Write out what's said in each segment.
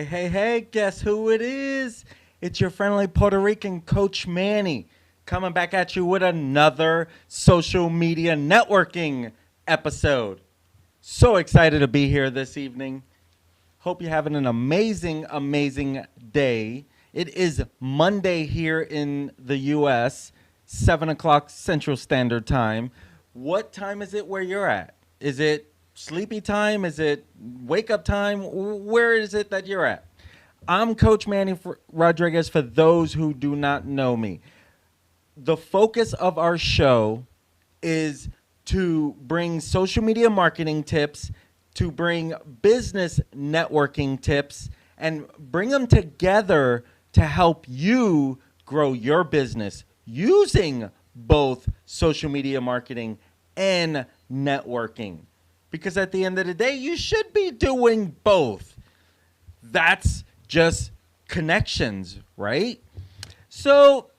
Hey, guess who it is? It's your friendly Puerto Rican Coach Manny coming back at you with another social media networking episode. So excited to be here this evening. Hope you're having an amazing day. It is Monday here in the U.S., 7 o'clock Central Standard Time. What time is it where you're at? Is it sleepy time? Is it wake up time? Where is it that you're at? I'm Coach Manny Rodriguez for those who do not know me. The focus of our show is to bring social media marketing tips, to bring business networking tips, and bring them together to help you grow your business using both social media marketing and networking. Because at the end of the day, you should be doing both. That's just connections, right? So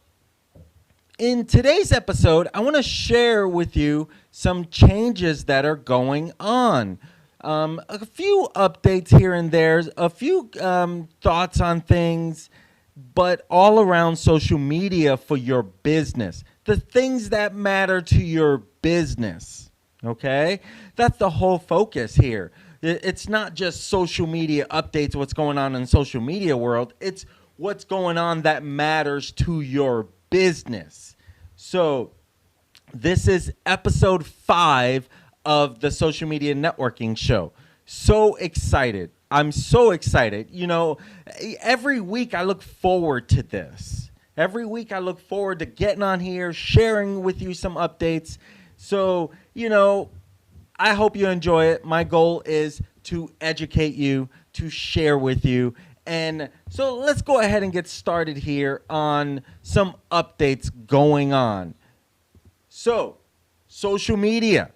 in today's episode, I want to share with you some changes that are going on. A few updates here and there, a few thoughts on things, but all around social media for your business. The things that matter to your business. Okay, that's the whole focus here. It's not just social media updates, what's going on in the social media world. It's what's going on that matters to your business. So this is episode 5 of the Social Media Networking Show. So excited. I'm so excited. You know, every week I look forward to this. Every week I look forward to getting on here, sharing with you some updates. So, you know, I hope you enjoy it. My goal is to educate you, to share with you. And so let's go ahead and get started here on some updates going on. So, social media.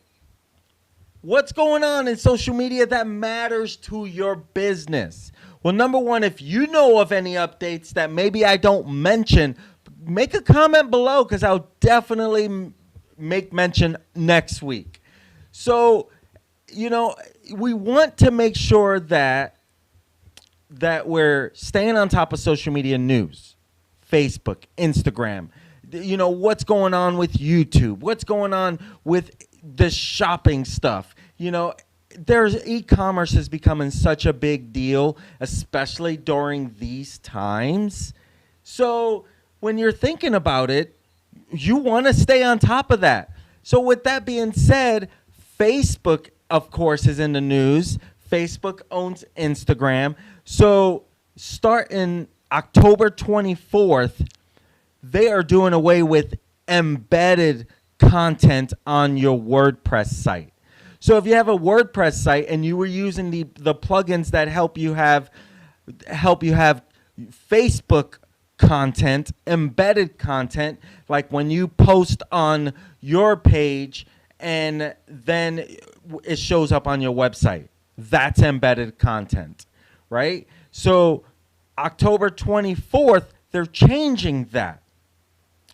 What's going on in social media that matters to your business? Well, number one, if you know of any updates that maybe I don't mention, make a comment below because I'll definitely make mention next week. So, you know, we want to make sure that we're staying on top of social media news, Facebook, Instagram, you know, what's going on with YouTube, what's going on with the shopping stuff. You know, there's e-commerce is becoming such a big deal, especially during these times. So when you're thinking about it, you want to stay on top of that. So with that being said, Facebook, of course, is in the news. Facebook owns Instagram. So starting October 24th, they are doing away with embedded content on your WordPress site. So if you have a WordPress site and you were using the plugins that help you have Facebook content, embedded content, like when you post on your page and then it shows up on your website, that's embedded content, right? So October 24th, they're changing that.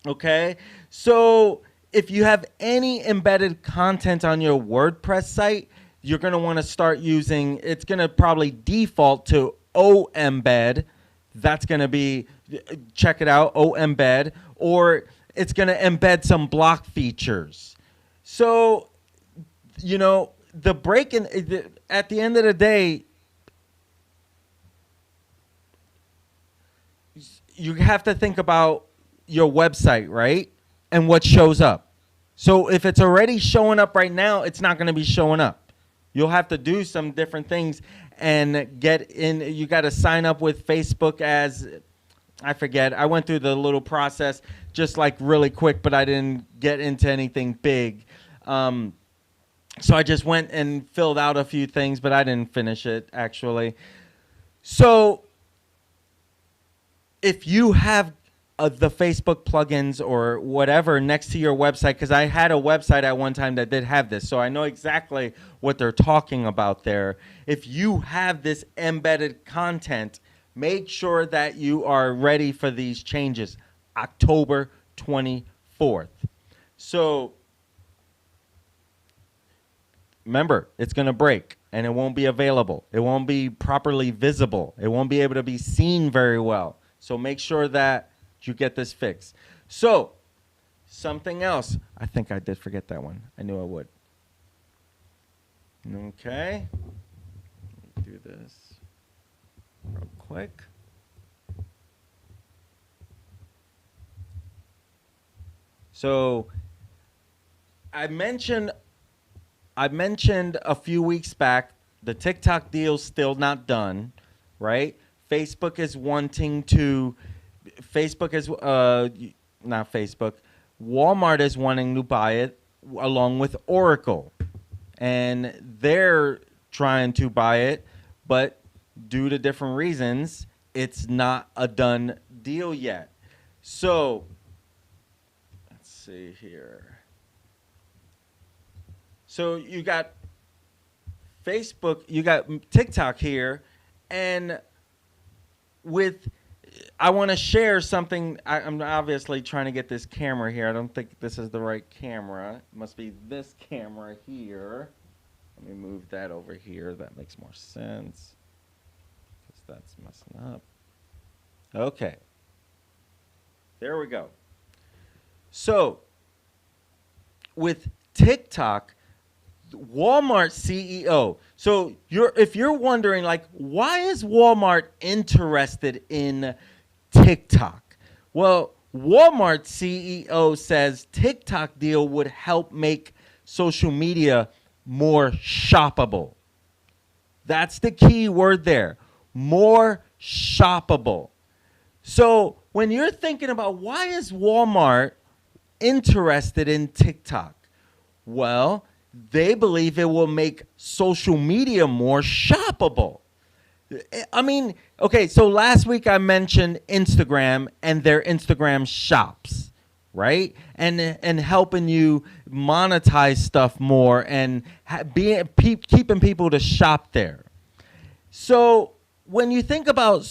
Okay, so if you have any embedded content on your WordPress site, you're going to want to start using, it's going to probably default to OEmbed. That's going to be, check it out, OEmbed, or it's going to embed some block features. So, you know, the break in, at the end of the day, you have to think about your website, right? And what shows up. So if it's already showing up right now, it's not going to be showing up. You'll have to do some different things and get in. You got to sign up with Facebook as, I forget. I went through the little process just like really quick, but I didn't get into anything big. So I just went and filled out a few things, but I didn't finish it actually. So if you have the Facebook plugins or whatever next to your website, because I had a website at one time that did have this, so I know exactly what they're talking about there. If you have this embedded content, make sure that you are ready for these changes. October 24th. So remember, it's going to break and it won't be available. It won't be properly visible. It won't be able to be seen very well. So make sure that you get this fixed. So something else. I think I did forget that one. I knew I would. Okay. Let me do this real quick. So I mentioned a few weeks back the TikTok deal's still not done, right? Facebook is not Facebook. Walmart is wanting to buy it along with Oracle. And they're trying to buy it, but due to different reasons, it's not a done deal yet. So let's see here. So you got Facebook, you got TikTok here, and I want to share something. I'm obviously trying to get this camera here. I don't think this is the right camera. It must be this camera here. Let me move that over here. That makes more sense because that's messing up. Okay. There we go. So with TikTok, Walmart CEO. So if you're wondering, like, why is Walmart interested in TikTok? Well, Walmart CEO says TikTok deal would help make social media more shoppable. That's the key word there. More shoppable. So when you're thinking about why is Walmart interested in TikTok? Well, they believe it will make social media more shoppable. I mean, okay, so last week I mentioned Instagram and their Instagram shops, right? And helping you monetize stuff more and keeping people to shop there. So when you think about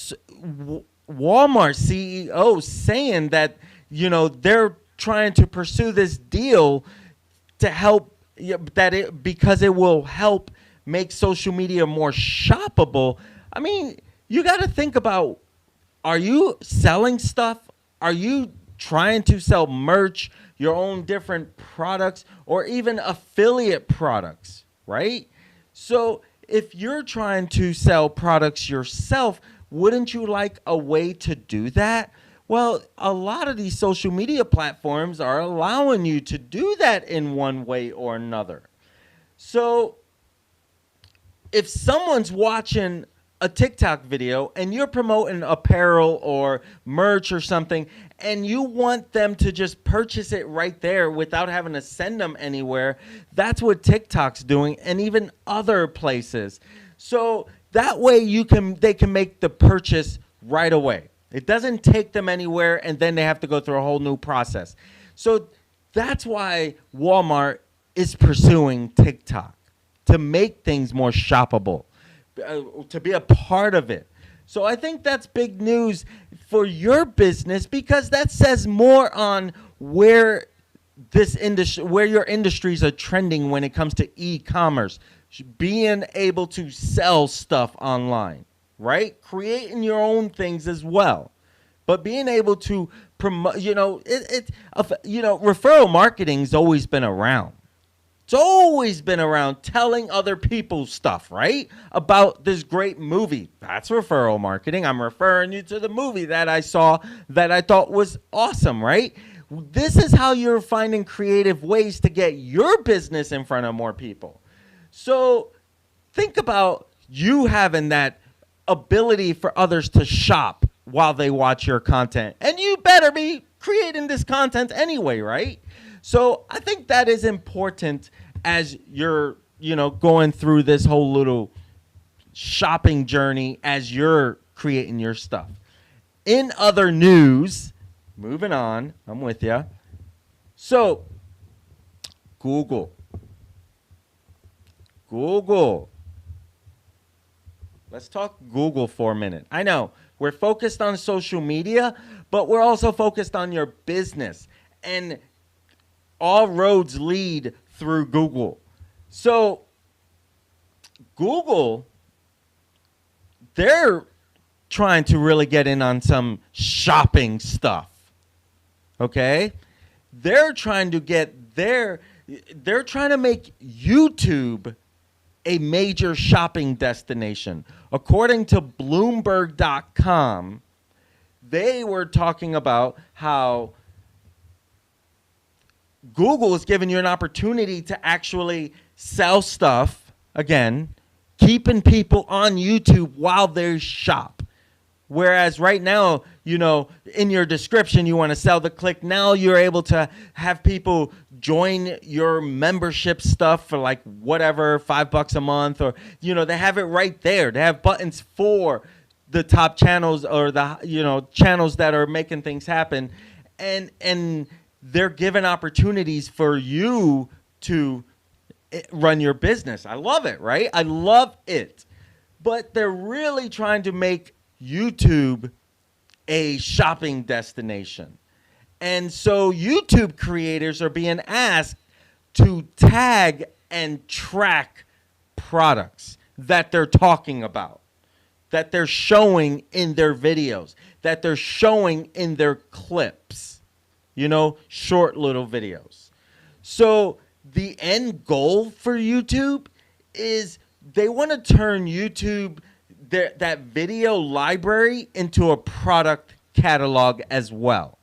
Walmart CEO saying that, they're trying to pursue this deal to help because it will help make social media more shoppable. I mean, you got to think about, are you selling stuff? Are you trying to sell merch, your own different products, or even affiliate products, right? So if you're trying to sell products yourself, wouldn't you like a way to do that? Well, a lot of these social media platforms are allowing you to do that in one way or another. So if someone's watching a TikTok video and you're promoting apparel or merch or something, and you want them to just purchase it right there without having to send them anywhere, that's what TikTok's doing, and even other places. So that way they can make the purchase right away. It doesn't take them anywhere, and then they have to go through a whole new process. So that's why Walmart is pursuing TikTok, to make things more shoppable, to be a part of it. So I think that's big news for your business, because that says more on where your industries are trending when it comes to e-commerce, being able to sell stuff online, right? Creating your own things as well, but being able to promote. Referral marketing's always been around. It's always been around, telling other people stuff, right? About this great movie. That's referral marketing. I'm referring you to the movie that I saw that I thought was awesome, right? This is how you're finding creative ways to get your business in front of more people. So think about you having that ability for others to shop while they watch your content. And you better be creating this content anyway, right? So I think that is important as you're, going through this whole little shopping journey as you're creating your stuff. In other news, moving on, I'm with you. So Google. Let's talk Google for a minute. I know we're focused on social media, but we're also focused on your business. And all roads lead through Google. So Google, they're trying to really get in on some shopping stuff. Okay? They're trying to they're trying to make YouTube a major shopping destination. According to Bloomberg.com, they were talking about how Google is giving you an opportunity to actually sell stuff, again, keeping people on YouTube while they shop. Whereas right now, in your description, you want to sell the click. Now you're able to have people join your membership stuff for like whatever, $5 a month, or, they have it right there. They have buttons for the top channels or the, channels that are making things happen. And they're giving opportunities for you to run your business. I love it, right? I love it. But they're really trying to make YouTube a shopping destination. And so YouTube creators are being asked to tag and track products that they're talking about, that they're showing in their videos, that they're showing in their clips, short little videos. So the end goal for YouTube is they want to turn YouTube, that video library, into a product catalog as well.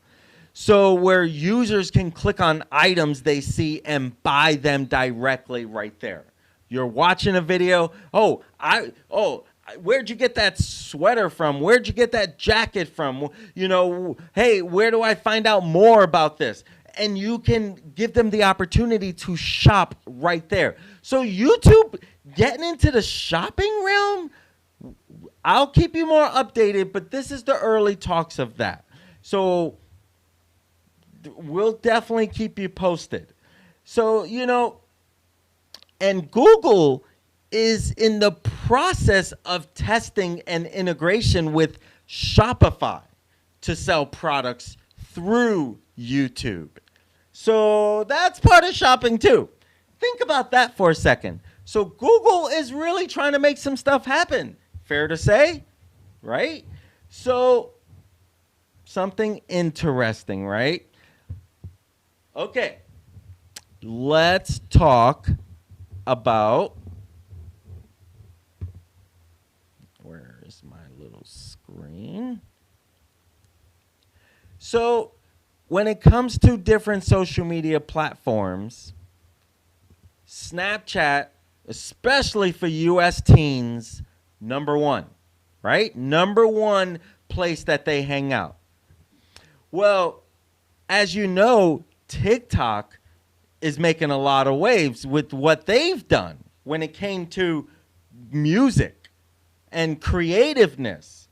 So where users can click on items they see and buy them directly right there. You're watching a video. Where'd you get that sweater from? Where'd you get that jacket from? Hey, where do I find out more about this? And you can give them the opportunity to shop right there. So YouTube getting into the shopping realm, I'll keep you more updated, but this is the early talks of that. So we'll definitely keep you posted. So, and Google is in the process of testing an integration with Shopify to sell products through YouTube. So that's part of shopping too. Think about that for a second. So Google is really trying to make some stuff happen. Fair to say, right? So something interesting, right? Okay. Let's talk about, where is my little screen? So when it comes to different social media platforms, Snapchat, especially for US teens, number one, right? Number one place that they hang out. Well, as you know, TikTok is making a lot of waves with what they've done when it came to music and creativeness,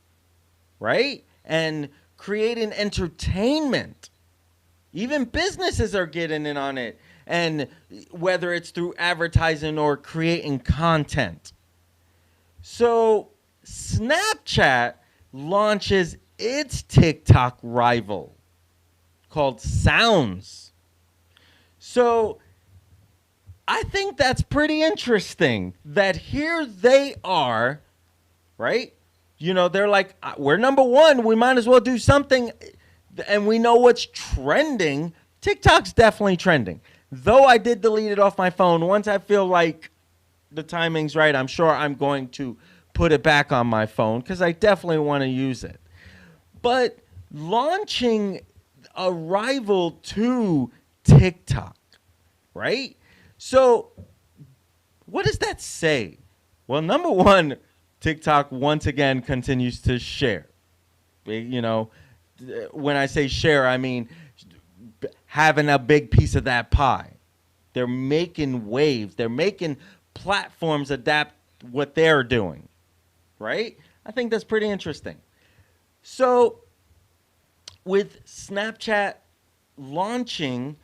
right? And creating entertainment. Even businesses are getting in on it, and whether it's through advertising or creating content. So Snapchat launches its TikTok rival called Sounds. So I think that's pretty interesting that here they are, right? They're like, we're number one. We might as well do something. And we know what's trending. TikTok's definitely trending. Though I did delete it off my phone. Once I feel like the timing's right, I'm sure I'm going to put it back on my phone because I definitely want to use it. But launching a rival to TikTok, right? So what does that say? Well, number one, TikTok once again continues to share. When I say share, I mean having a big piece of that pie. They're making waves. They're making platforms adapt what they're doing, right? I think that's pretty interesting. So with Snapchat launching,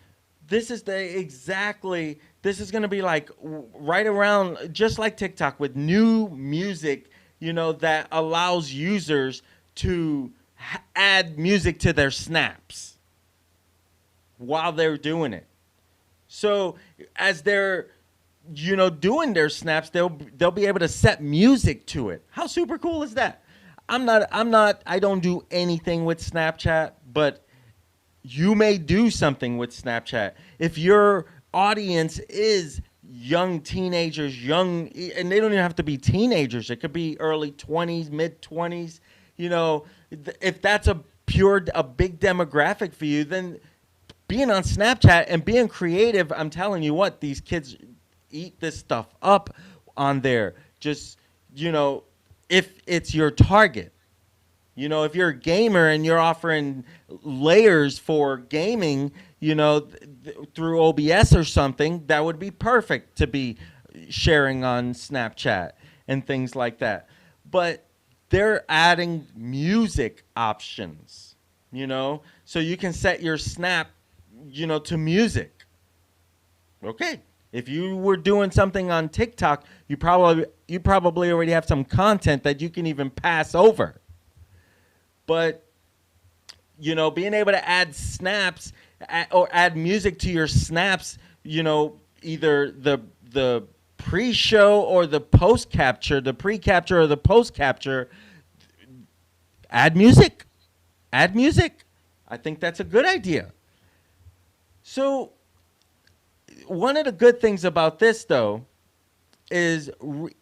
this is going to be like right around, just like TikTok, with new music, that allows users to add music to their snaps while they're doing it. So as they're, doing their snaps, they'll be able to set music to it. How super cool is that? I don't do anything with Snapchat, but you may do something with Snapchat. If your audience is young teenagers, and they don't even have to be teenagers. It could be early 20s, mid 20s. If that's a big demographic for you, then being on Snapchat and being creative, I'm telling you what, these kids eat this stuff up on there. Just, if it's your target. If you're a gamer and you're offering layers for gaming, through OBS or something, that would be perfect to be sharing on Snapchat and things like that. But they're adding music options, so you can set your snap, to music. Okay. If you were doing something on TikTok, you probably already have some content that you can even pass over. But, being able to add snaps or add music to your snaps, either the pre-show or the post-capture, the pre-capture or the post-capture, add music. Add music. I think that's a good idea. So one of the good things about this, though, is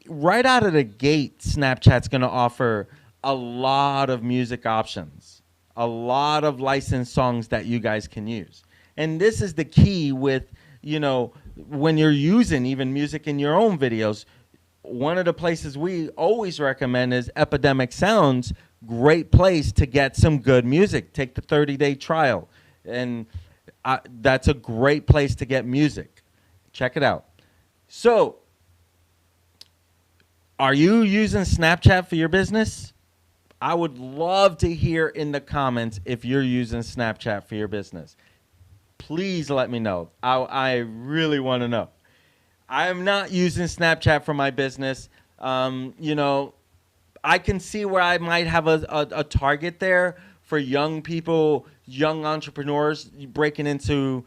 right out of the gate, Snapchat's going to offer a lot of music options, a lot of licensed songs that you guys can use. And this is the key with, when you're using even music in your own videos. One of the places we always recommend is Epidemic Sounds. Great place to get some good music. Take the 30-day trial. And that's a great place to get music. Check it out. So, are you using Snapchat for your business? I would love to hear in the comments if you're using Snapchat for your business. Please let me know. I really want to know. I am not using Snapchat for my business. I can see where I might have a target there for young people, young entrepreneurs breaking into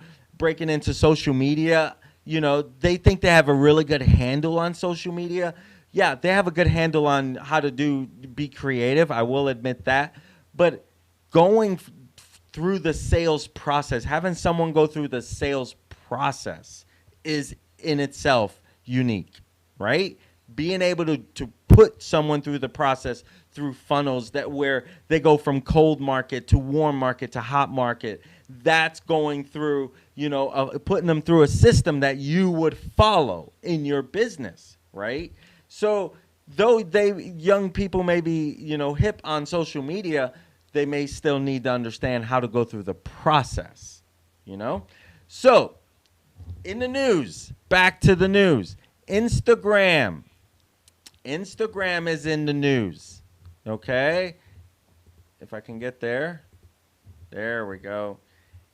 social media. They think they have a really good handle on social media. Yeah, they have a good handle on how to be creative. I will admit that. But going through the sales process, having someone go through the sales process is in itself unique, right? Being able to put someone through the process through funnels where they go from cold market to warm market to hot market. That's going through, putting them through a system that you would follow in your business, right? So though young people may be, hip on social media, they may still need to understand how to go through the process, So in the news, back to the news, Instagram is in the news, okay? If I can get there. There we go.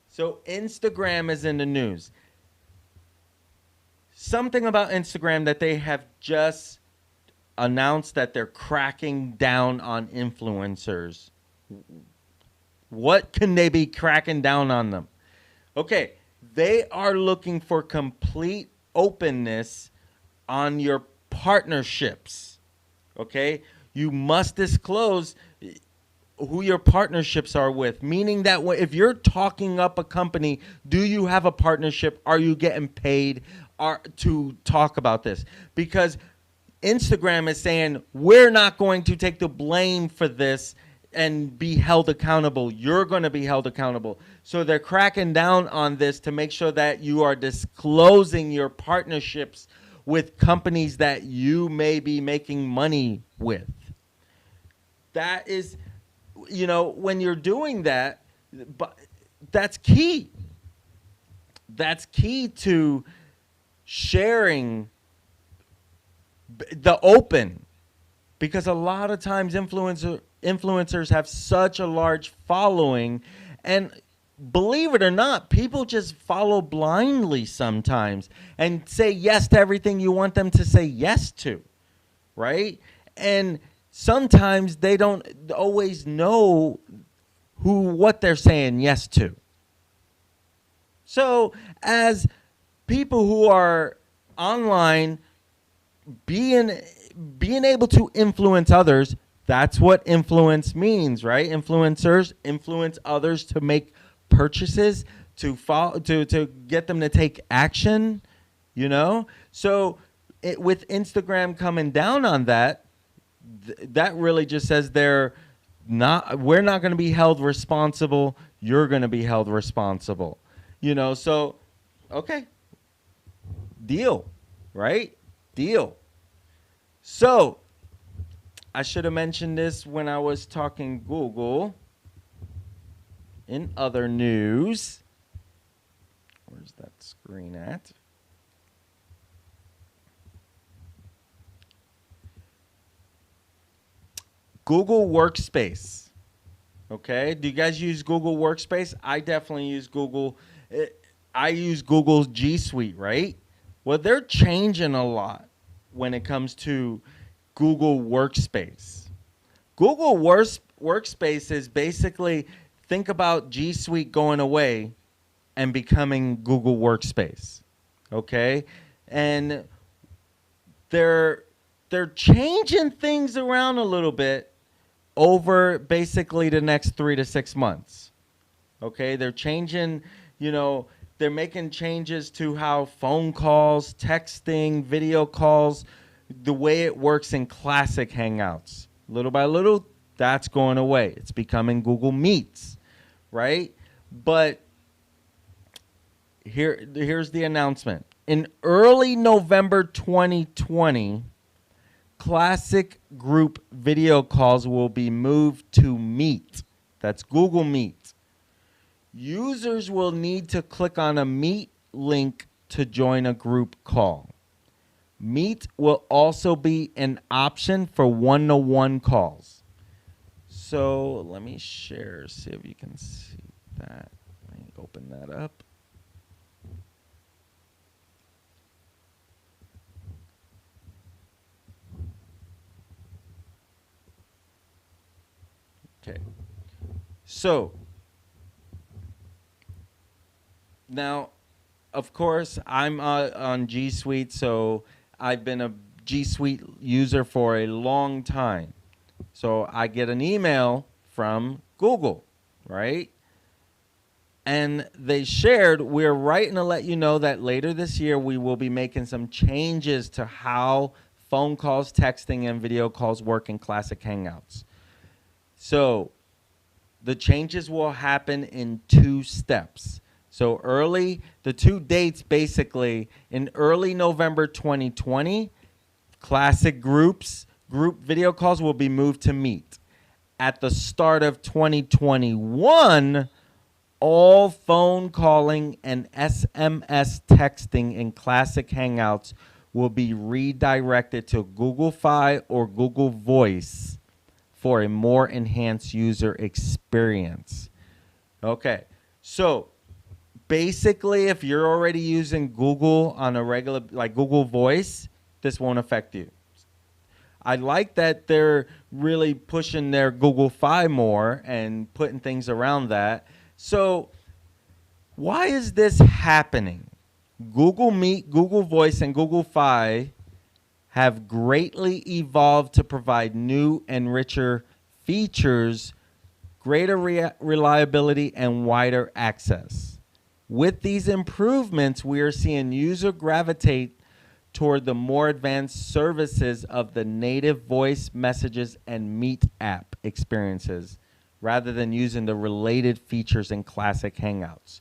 So Instagram is in the news. Something about Instagram that they have just announced that they're cracking down on influencers. What can they be cracking down on them? Okay, they are looking for complete openness on your partnerships. Okay, you must disclose who your partnerships are with, meaning that if you're talking up a company, do you have a partnership? Are you getting paid to talk about this? Because Instagram is saying, we're not going to take the blame for this and be held accountable. You're going to be held accountable. So they're cracking down on this to make sure that you are disclosing your partnerships with companies that you may be making money with. That is, when you're doing that, but that's key. That's key to sharing the open, because a lot of times influencers have such a large following, and believe it or not, people just follow blindly sometimes and say yes to everything you want them to say yes to, right? And sometimes they don't always know what they're saying yes to. So as people who are online, being able to influence others. That's what influence means, right? Influencers influence others to make purchases, to follow, to get them to take action, you know? So with Instagram coming down on that, that really just says we're not going to be held responsible. You're going to be held responsible, you know? So, okay, deal, right? Deal. So, I should have mentioned this when I was talking Google. In other news, where's that screen at? Google Workspace. Okay, do you guys use Google Workspace? I definitely use Google. I use Google's G Suite, right? Well, they're changing a lot when it comes to Google Workspace. Google Workspace is basically, think about G Suite going away and becoming Google Workspace. Okay? And they're changing things around a little bit over basically the next 3 to 6 months. Okay? They're changing, you know, they're making changes to how phone calls, texting, video calls, the way it works in classic Hangouts. Little by little, that's going away. It's becoming Google Meets, right? But here's the announcement. In early November 2020, classic group video calls will be moved to Meet. That's Google Meet. Users will need to click on a Meet link to join a group call. Meet will also be an option for one-to-one calls. So let me share, see if you can see that. Let me open that up. Okay. So now, of course, I'm on G Suite, so I've been a G Suite user for a long time. So I get an email from Google, right? And they shared, we're writing to let you know that later this year we will be making some changes to how phone calls, texting, and video calls work in Classic Hangouts. So the changes will happen in 2 steps. So the 2 dates basically, in early November 2020, classic group video calls will be moved to Meet. At the start of 2021, all phone calling and SMS texting in classic Hangouts will be redirected to Google Fi or Google Voice for a more enhanced user experience. Okay, so basically, if you're already using Google on a regular, like Google Voice, this won't affect you. I like that they're really pushing their Google Fi more and putting things around that. So why is this happening? Google Meet, Google Voice, and Google Fi have greatly evolved to provide new and richer features, greater reliability, and wider access. With these improvements, we are seeing users gravitate toward the more advanced services of the native voice messages and Meet app experiences rather than using the related features in classic Hangouts.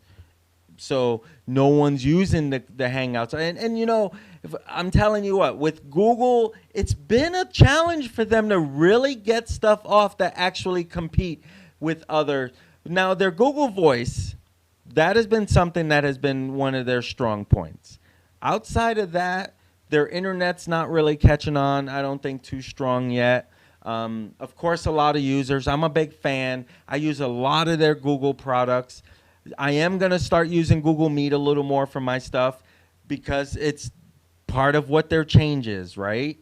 So no one's using the Hangouts. And you know, I'm telling you what, with Google, it's been a challenge for them to really get stuff off that actually compete with other. Now, their Google Voice, that has been something that has been one of their strong points. Outside of that, their internet's not really catching on. I don't think too strong yet. Of course, a lot of users. I'm a big fan. I use a lot of their Google products. I am going to start using Google Meet a little more for my stuff because it's part of what their change is, right?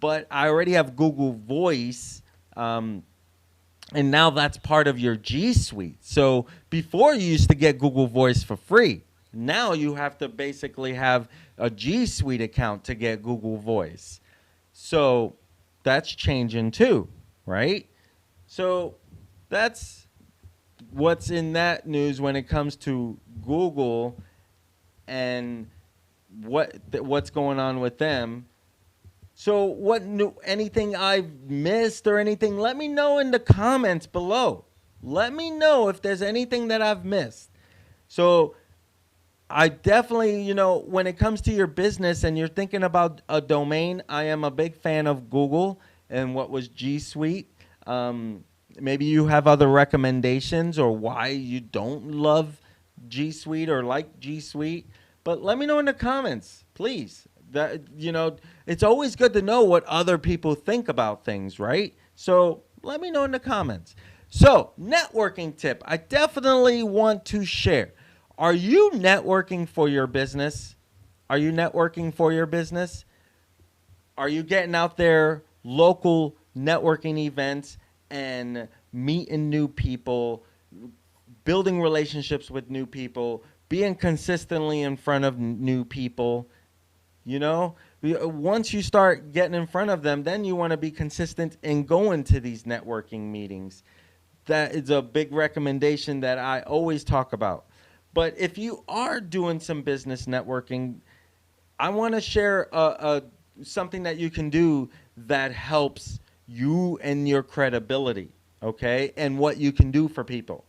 But I already have Google Voice, and now that's part of your G Suite. So before you used to get Google Voice for free. Now you have to basically have a G Suite account to get Google Voice. So that's changing too, right? So that's what's in that news when it comes to Google and what's going on with them. So what new anything I've missed or anything, let me know in the comments below. Let me know if there's anything that I've missed. So I definitely, when it comes to your business and you're thinking about a domain, I am a big fan of Google and what was G Suite. Maybe you have other recommendations or why you don't love G Suite or like G Suite. But let me know in the comments, please. It's always good to know what other people think about things, right? So let me know in the comments. So, networking tip, I definitely want to share. Are you networking for your business? Are you networking for your business? Are you getting out there, local networking events and meeting new people, building relationships with new people, being consistently in front of new people? Once you start getting in front of them, then you want to be consistent in going to these networking meetings. That is a big recommendation that I always talk about. But if you are doing some business networking, I want to share something that you can do that helps you and your credibility, okay, and what you can do for people.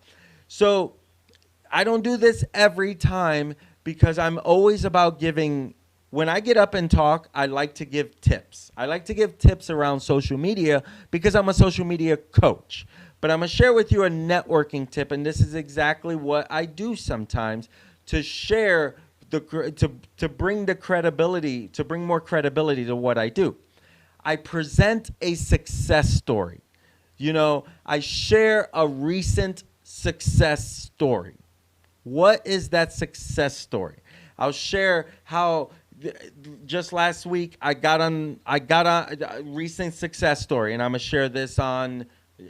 So I don't do this every time because I'm always about giving. When I get up and talk, I like to give tips. I like to give tips around social media because I'm a social media coach. But I'm going to share with you a networking tip, and this is exactly what I do sometimes to share, to bring the credibility, to bring more credibility to what I do. I present a success story. I share a recent success story. What is that success story? I'll share how just last week I got on a recent success story, and I'm going to share this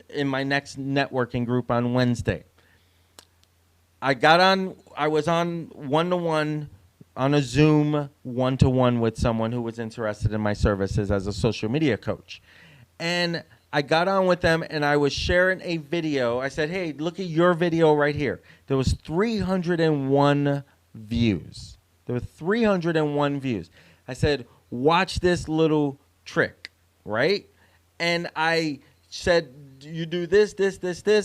in my next networking group on Wednesday. I was on one-to-one on a Zoom one-to-one with someone who was interested in my services as a social media coach. And I got on with them and I was sharing a video. I said, hey, look at your video right here. There was 301 views. There were 301 views. I said, watch this little trick, right? And I said, you do this,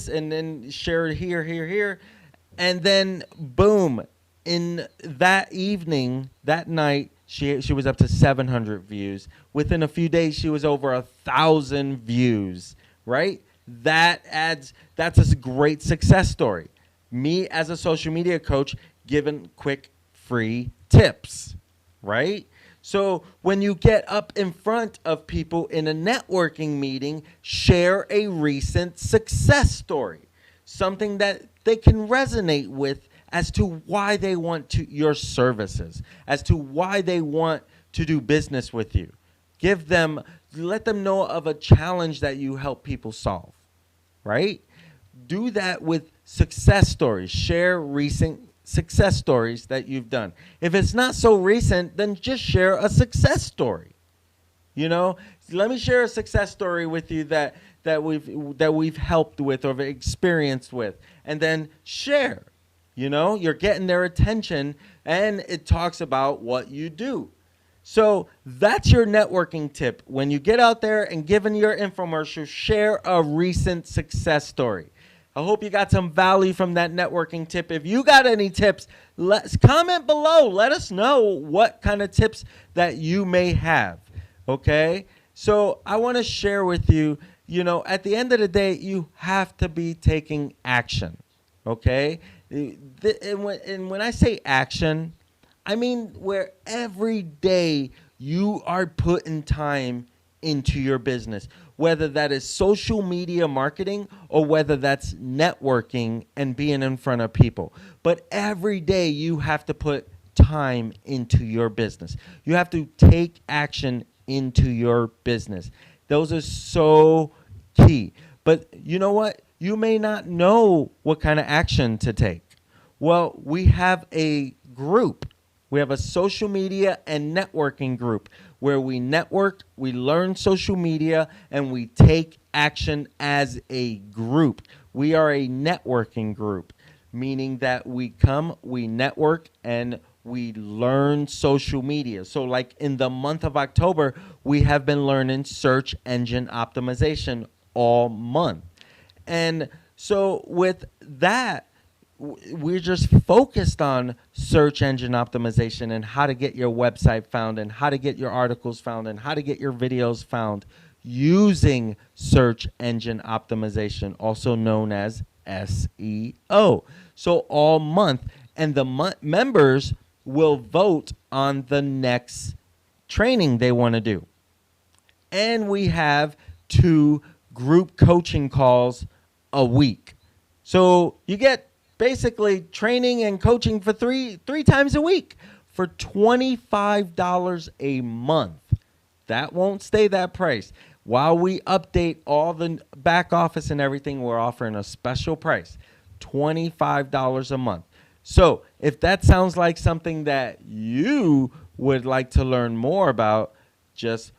and then share it here. And then, boom, in that evening, that night, she was up to 700 views. Within a few days, she was over 1,000 views, right? That's a great success story. Me as a social media coach giving quick, free tips, right? So when you get up in front of people in a networking meeting, share a recent success story, something that they can resonate with as to why they want your services, as to why they want to do business with you. Let them know of a challenge that you help people solve, right? Do that with success stories. Share recent success stories that you've done. If it's not so recent, then just share a success story. Let me share a success story with you that we've helped with or experienced with, and then share. You're getting their attention, and it talks about what you do. So that's your networking tip. When you get out there and given your infomercial, share a recent success story. I hope you got some value from that networking tip. If you got any tips, let's comment below. Let us know what kind of tips that you may have, okay? So I want to share with you, at the end of the day, you have to be taking action, okay? And when I say action, I mean where every day you are putting time into your business, whether that is social media marketing or whether that's networking and being in front of people. But every day you have to put time into your business. You have to take action into your business. Those are so key. But you know what? You may not know what kind of action to take. Well, we have a group. We have a social media and networking group where we network, we learn social media, and we take action as a group. We are a networking group, meaning that we come, we network, and we learn social media. So, like in the month of October, we have been learning search engine optimization all month. And so, with that, we're just focused on search engine optimization and how to get your website found and how to get your articles found and how to get your videos found using search engine optimization, also known as SEO. So all month, and the members will vote on the next training they want to do. And we have 2 group coaching calls a week. So you get basically training and coaching for three times a week for $25 a month. That won't stay that price. While we update all the back office and everything, we're offering a special price, $25 a month. So if that sounds like something that you would like to learn more about, just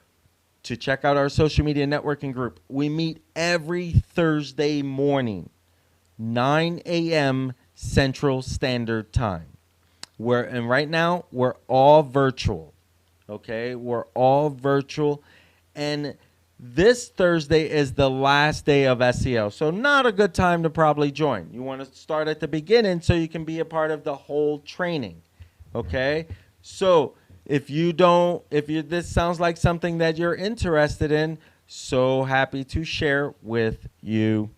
to check out our social media networking group. We meet every Thursday morning, 9 a.m. Central Standard Time. And right now, we're all virtual. Okay? We're all virtual. And this Thursday is the last day of SEO. So not a good time to probably join. You want to start at the beginning so you can be a part of the whole training. Okay? So if this sounds like something that you're interested in, so happy to share with you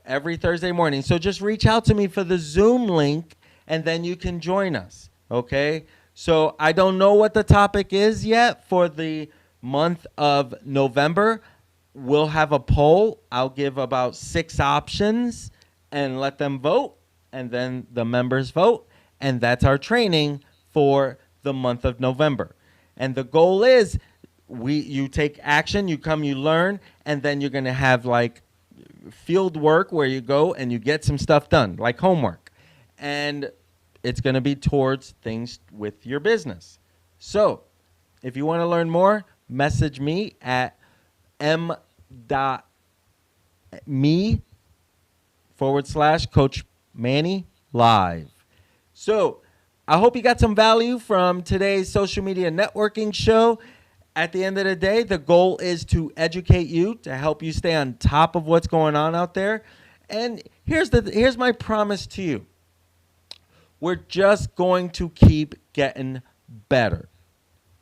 every Thursday morning. So just reach out to me for the Zoom link, and then you can join us, okay? So I don't know what the topic is yet for the month of November. We'll have a poll. I'll give about 6 options and let them vote, and then the members vote, and that's our training for the month of November. And the goal is you take action, you come, you learn, and then you're going to have like field work where you go and you get some stuff done, like homework. And it's going to be towards things with your business. So if you want to learn more, message me at m.me/Coach Manny Live. So I hope you got some value from today's social media networking show. At the end of the day, the goal is to educate you, to help you stay on top of what's going on out there. And here's my promise to you. We're just going to keep getting better.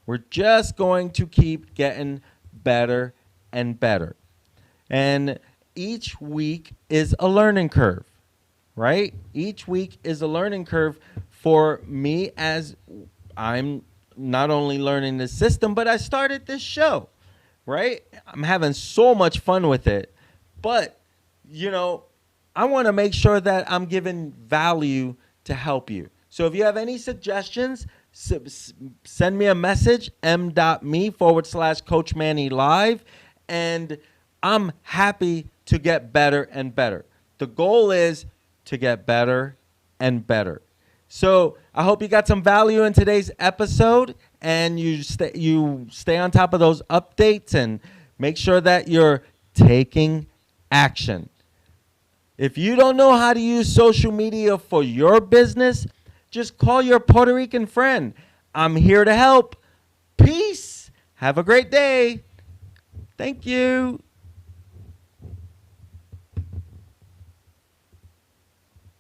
We're just going to keep getting better and better. And each week is a learning curve, right? Each week is a learning curve for me, as I'm not only learning the system, but I started this show, right? I'm having so much fun with it. But, I want to make sure that I'm giving value to help you. So if you have any suggestions, send me a message, m.me/Coach Manny Live, and I'm happy to get better and better. The goal is to get better and better. So I hope you got some value in today's episode, and you stay on top of those updates and make sure that you're taking action. If you don't know how to use social media for your business, just call your Puerto Rican friend. I'm here to help. Peace. Have a great day. Thank you.